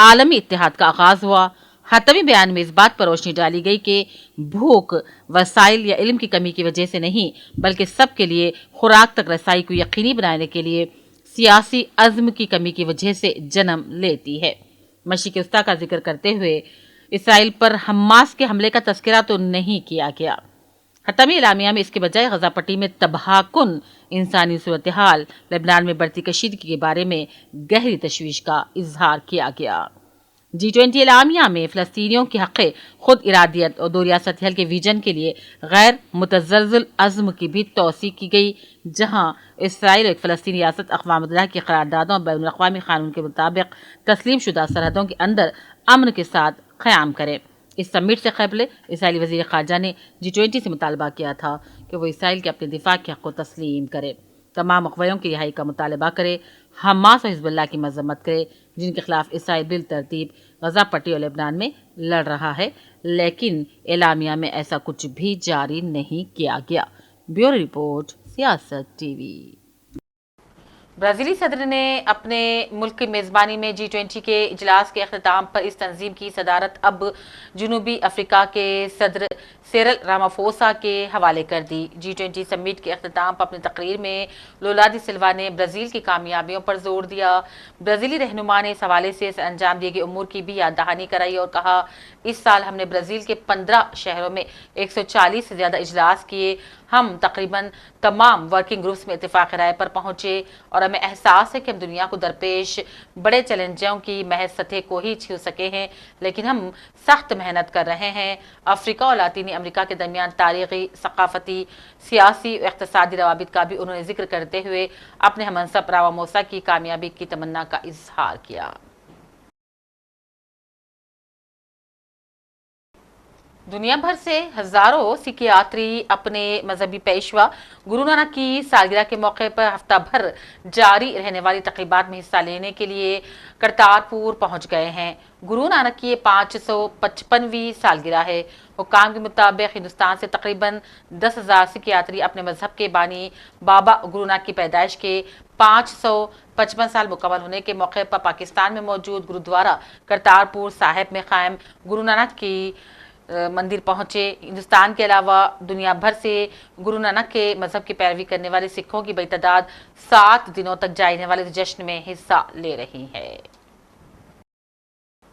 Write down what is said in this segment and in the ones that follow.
عالمی اتحاد کا آغاز ہوا۔ حتمی بیان میں اس بات پر روشنی ڈالی گئی کہ بھوک وسائل یا علم کی کمی کی وجہ سے نہیں بلکہ سب کے لیے خوراک تک رسائی کو یقینی بنانے کے لیے سیاسی عزم کی کمی کی وجہ سے جنم لیتی ہے۔ مشرق وسطیٰ کا ذکر کرتے ہوئے اسرائیل پر حماس کے حملے کا تذکرہ تو نہیں کیا گیا۔ حتمی اعلامیہ میں اس کے بجائے غزہ پٹی میں تباہ کن انسانی صورتحال، لبنان میں بڑھتی کشیدگی کے بارے میں گہری تشویش کا اظہار کیا گیا۔ G20 اعلامیہ میں فلسطینیوں کے حق خود ارادیت اور دو ریاست حل کے ویژن کے لیے غیر متزلزل عزم کی بھی توثیق کی گئی، جہاں اسرائیل ایک فلسطینی ریاست اقوام متحدہ کی قراردادوں اور بین الاقوامی قانون کے مطابق تسلیم شدہ سرحدوں کے اندر امن کے ساتھ قیام کرے۔ اس سمٹ سے قبل اسرائیلی وزیر خارجہ نے G20 سے مطالبہ کیا تھا کہ وہ اسرائیل کے اپنے دفاع کے حق کو تسلیم کرے، تمام اغویوں کی رہائی کا مطالبہ کرے، حماس اور حزب اللہ کی مذمت کرے جن کے خلاف اسرائیل بالترتیب غزہ پٹی اور لبنان میں لڑ رہا ہے، لیکن اعلامیہ میں ایسا کچھ بھی جاری نہیں کیا گیا۔ بیورو رپورٹ، سیاست ٹی وی۔ برازیلی صدر نے اپنے ملک کی میزبانی میں G20 کے اجلاس کے اختتام پر اس تنظیم کی صدارت اب جنوبی افریقہ کے صدر سیرل رامافوسا کے حوالے کر دی۔ G20 سمٹ کے اختتام پر اپنی تقریر میں لولا دی سلوا نے برازیل کی کامیابیوں پر زور دیا۔ برازیلی رہنما نے اس حوالے سے انجام دیے گئے امور کی بھی یاد دہانی کرائی اور کہا، اس سال ہم نے برازیل کے 15 شہروں میں 140 سے زیادہ اجلاس کیے۔ ہم تقریباً تمام ورکنگ گروپس میں اتفاق رائے پر پہنچے اور ہمیں احساس ہے کہ ہم دنیا کو درپیش بڑے چیلنجوں کی محض سطح کو ہی چھو سکے ہیں، لیکن ہم سخت محنت کر رہے ہیں۔ افریقہ اور لاطینی امریکہ کے درمیان تاریخی، ثقافتی، سیاسی اور اقتصادی روابط کا بھی انہوں نے ذکر کرتے ہوئے اپنے ہمنصب رامافوسا کی کامیابی کی تمنا کا اظہار کیا۔ دنیا بھر سے ہزاروں سکھ یاتری اپنے مذہبی پیشوا گرو نانک کی سالگرہ کے موقع پر ہفتہ بھر جاری رہنے والی تقریبات میں حصہ لینے کے لیے کرتارپور پہنچ گئے ہیں۔ گرو نانک کی یہ 555ویں سالگرہ ہے۔ حکام کے مطابق ہندوستان سے تقریباً 10,000 سکھ یاتری اپنے مذہب کے بانی بابا گرو نانک کی پیدائش کے 555 سال مکمل ہونے کے موقع پر پاکستان میں موجود گرودوارہ کرتارپور صاحب میں قائم گرو نانک کی مندر پہنچے۔ ہندوستان کے علاوہ دنیا بھر سے گرو نانک کے مذہب کی پیروی کرنے والے سکھوں کی بڑی تعداد 7 دنوں تک جاری رہنے والے جشن میں حصہ لے رہی ہے۔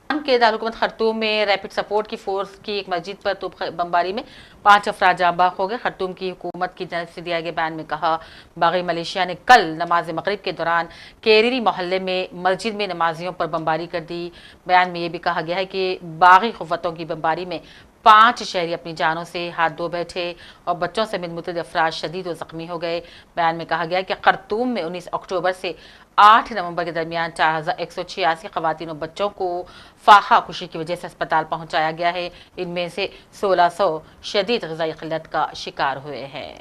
کے دارالحکومت خرطوم میں ریپڈ سپورٹ کی فورس کی ایک مسجد پر توپ بمباری میں 5 افراد جاں بحق ہو گئے۔ خرطوم کی حکومت کی جانب سے دیا گئے بیان میں کہا، باغی ملیشیا نے کل نماز مغرب کے دوران کیریری محلے میں مسجد میں نمازیوں پر بمباری کر دی۔ بیان میں یہ بھی کہا گیا ہے کہ باغی قوتوں کی بمباری میں 5 شہری اپنی جانوں سے ہاتھ دھو بیٹھے اور بچوں سمیت متعدد افراد شدید و زخمی ہو گئے۔ بیان میں کہا گیا کہ خرطوم میں 19 اکتوبر سے 8 نومبر کے درمیان 4186 خواتین اور بچوں کو فاقہ کشی کی وجہ سے اسپتال پہنچایا گیا ہے۔ ان میں سے 1600 شدید غذائی قلت کا شکار ہوئے ہیں۔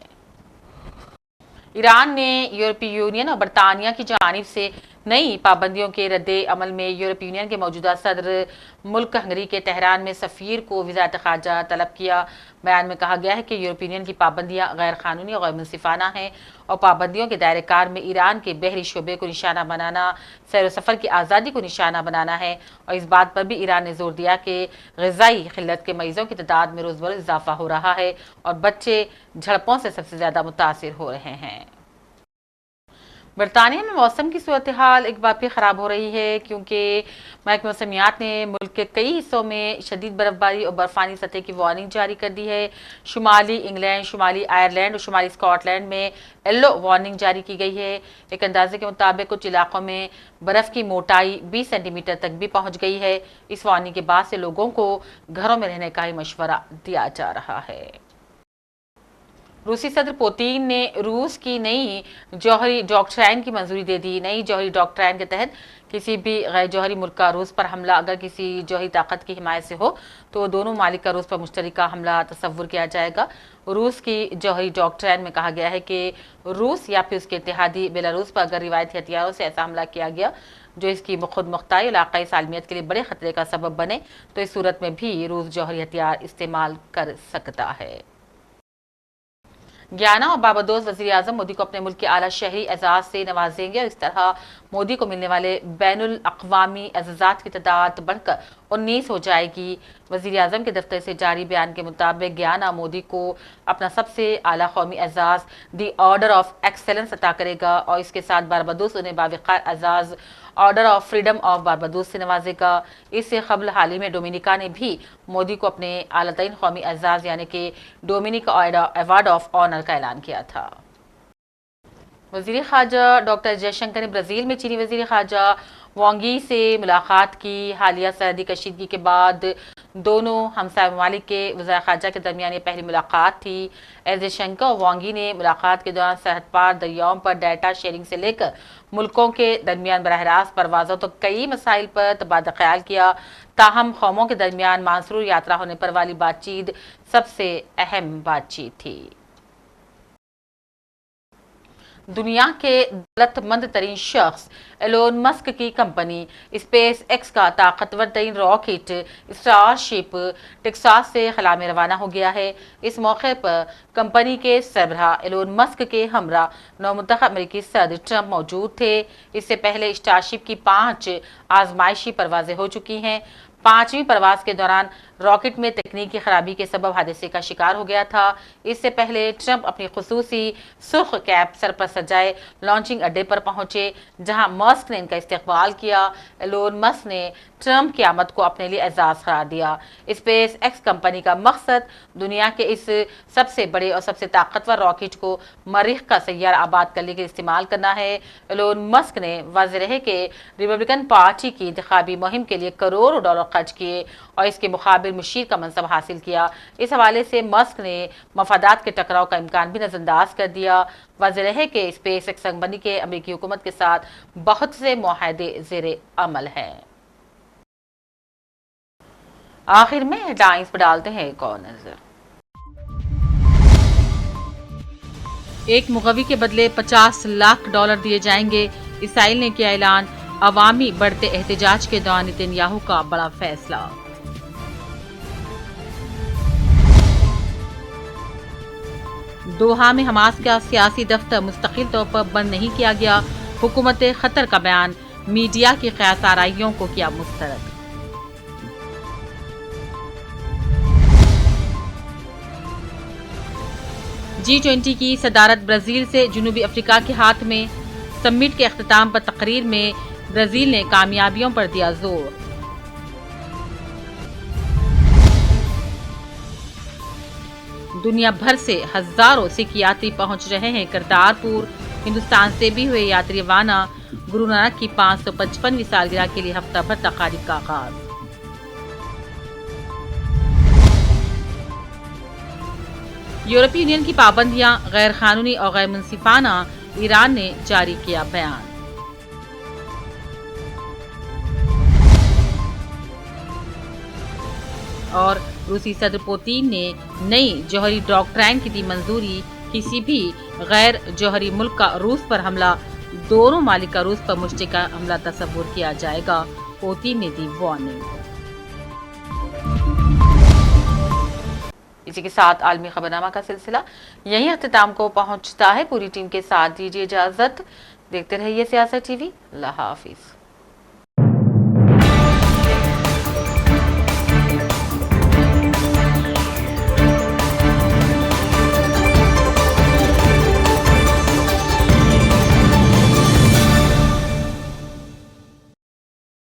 ایران نے یورپی یونین اور برطانیہ کی جانب سے نئی پابندیوں کے رد عمل میں یورپی یونین کے موجودہ صدر ملک ہنگری کے تہران میں سفیر کو وزارت خارجہ طلب کیا۔ بیان میں کہا گیا ہے کہ یورپی یونین کی پابندیاں غیر قانونی اور غیر منصفانہ ہیں اور پابندیوں کے دائرہ کار میں ایران کے بحری شعبے کو نشانہ بنانا، سیر و سفر کی آزادی کو نشانہ بنانا ہے، اور اس بات پر بھی ایران نے زور دیا کہ غذائی قلت کے مریضوں کی تعداد میں روز بروز اضافہ ہو رہا ہے اور بچے جھڑپوں سے سب سے زیادہ متاثر ہو رہے ہیں۔ برطانیہ میں موسم کی صورتحال ایک بار پھر خراب ہو رہی ہے، کیونکہ محکمہ موسمیات نے ملک کے کئی حصوں میں شدید برف باری اور برفانی سطح کی وارننگ جاری کر دی ہے۔ شمالی انگلینڈ، شمالی آئرلینڈ اور شمالی اسکاٹ لینڈ میں یلو وارننگ جاری کی گئی ہے۔ ایک اندازے کے مطابق کچھ علاقوں میں برف کی موٹائی 20 سینٹی میٹر تک بھی پہنچ گئی ہے۔ اس وارننگ کے بعد سے لوگوں کو گھروں میں رہنے کا ہی مشورہ دیا جا رہا ہے۔ روسی صدر پوتین نے روس کی نئی جوہری ڈاکٹرائن کی منظوری دے دی۔ نئی جوہری ڈاکٹرائن کے تحت کسی بھی غیر جوہری ملک کا روس پر حملہ اگر کسی جوہری طاقت کی حمایت سے ہو تو دونوں ممالک کا روس پر مشترکہ حملہ تصور کیا جائے گا۔ روس کی جوہری ڈاکٹرائن میں کہا گیا ہے کہ روس یا پھر اس کے اتحادی بیلاروس پر اگر روایتی ہتھیاروں سے ایسا حملہ کیا گیا جو اس کی خود مختاری علاقائی سالمیت کے لیے بڑے خطرے کا سبب بنے تو اس صورت میں بھی روس جوہری ہتھیار استعمال کر سکتا ہے۔ گیانا اور بارباڈوس وزیر اعظم مودی کو اپنے ملک کے اعلیٰ شہری اعزاز سے نوازیں گے اور اس طرح مودی کو ملنے والے بین الاقوامی اعزازات کی تعداد بڑھ کر 19 ہو جائے گی۔ وزیر اعظم کے دفتر سے جاری بیان کے مطابق گیانا مودی کو اپنا سب سے اعلیٰ قومی اعزاز دی آرڈر آف ایکسیلنس عطا کرے گا اور اس کے ساتھ بارباڈوس انہیں باوقار اعزاز order of freedom of Barbados سے نوازے گا۔ اس سے قبل حال ہی میں ڈومینیکا نے بھی مودی کو اپنے اعلیٰ ترین قومی اعزاز یعنی کہ ڈومینیکا ایوارڈ آف آنر کا اعلان کیا تھا۔ وزیر خارجہ ڈاکٹر جے شنکر نے برازیل میں چینی وزیر خارجہ وانگ یی سے ملاقات کی۔ حالیہ سرحدی کشیدگی کے بعد دونوں ہمسائے ممالک کے وزراء خارجہ کے درمیان یہ پہلی ملاقات تھی۔ جے شنکر اور وانگ یی نے ملاقات کے دوران سرحد پار دریاؤں پر ڈیٹا شیئرنگ سے لے کر ملکوں کے درمیان براہ راست پروازوں تو کئی مسائل پر تبادلہ خیال کیا۔ تاہم قوموں کے درمیان مانسرور یاترا ہونے پر والی بات چیت سب سے اہم بات چیت تھی۔ دنیا کے دولت مند ترین شخص ایلون مسک کی کمپنی اسپیس ایکس کا طاقتور ترین راکٹ اسٹار شپ ٹیکساس سے خلا میں روانہ ہو گیا ہے۔ اس موقع پر کمپنی کے سربراہ ایلون مسک کے ہمراہ نومنتخب امریکی صدر ٹرمپ موجود تھے۔ اس سے پہلے اسٹار شپ کی 5 آزمائشی پروازیں ہو چکی ہیں۔ 5ویں پرواز کے دوران راکٹ میں تکنیکی خرابی کے سبب حادثے کا شکار ہو گیا تھا۔ اس سے پہلے ٹرمپ اپنی خصوصی سرخ کیپ سر پر سجائے لانچنگ اڈے پر پہنچے جہاں مسک نے ان کا استقبال کیا۔ ایلون مسک نے ٹرمپ کی آمد کو اپنے لیے اعزاز قرار دیا۔ اسپیس ایکس کمپنی کا مقصد دنیا کے اس سب سے بڑے اور سب سے طاقتور راکٹ کو مریخ کا سیارہ آباد کرنے کے لیے استعمال کرنا ہے۔ ایلون مسک نے واضح رہے کہ ریپبلکن پارٹی کی انتخابی مہم کے لیے کروڑوں ڈالر خرچ کیے اور اس کے مقابل مشیر کا منصب حاصل کیا۔ اس حوالے سے مسک نے مفادات کے ٹکراؤ کا امکان بھی نظر انداز کر دیا۔ واضح رہے کہ اسپیس ایکس کمپنی کے امریکی حکومت کے ساتھ بہت سے معاہدے زیر عمل ہیں۔ آخر میں ہیڈ لائنز پر ڈالتے ہیں ایک اور نظر۔ ایک مغوی کے بدلے $50 لاکھ دیے جائیں گے، اسرائیل نے کیا اعلان۔ عوامی بڑھتے احتجاج کے دوران نتنیاہو کا بڑا فیصلہ۔ دوحہ میں حماس کا سیاسی دفتر مستقل طور پر بند نہیں کیا گیا، حکومت قطر کا بیان میڈیا کی قیاس آرائیوں کو کیا مسترد۔ G20 کی صدارت برازیل سے جنوبی افریقہ کے ہاتھ میں، سمٹ کے اختتام پر تقریر میں برازیل نے کامیابیوں پر دیا زور۔ دنیا بھر سے ہزاروں سکھ یاتری پہنچ رہے ہیں کرتارپور، ہندوستان سے بھی ہوئے یاتری روانہ، گرو نانک کی 555ویں سالگرہ کے لیے ہفتہ بھر تقاریب کا آغاز۔ یورپی یونین کی پابندیاں غیر قانونی اور غیر منصفانہ، ایران نے جاری کیا بیان۔ اور روسی صدر پوتین نے نئی جوہری ڈاکٹرائن کی دی منظوری، کسی بھی غیر جوہری ملک کا روس پر حملہ دونوں ممالک کا روس پر مشترکہ حملہ تصور کیا جائے گا، پوتین نے دی وارننگ۔ اسی کے ساتھ عالمی خبرنامہ کا سلسلہ یہیں اختتام کو پہنچتا ہے۔ پوری ٹیم کے ساتھ دیجیے اجازت، دیکھتے رہیے سیاست ٹی وی۔ اللہ حافظ۔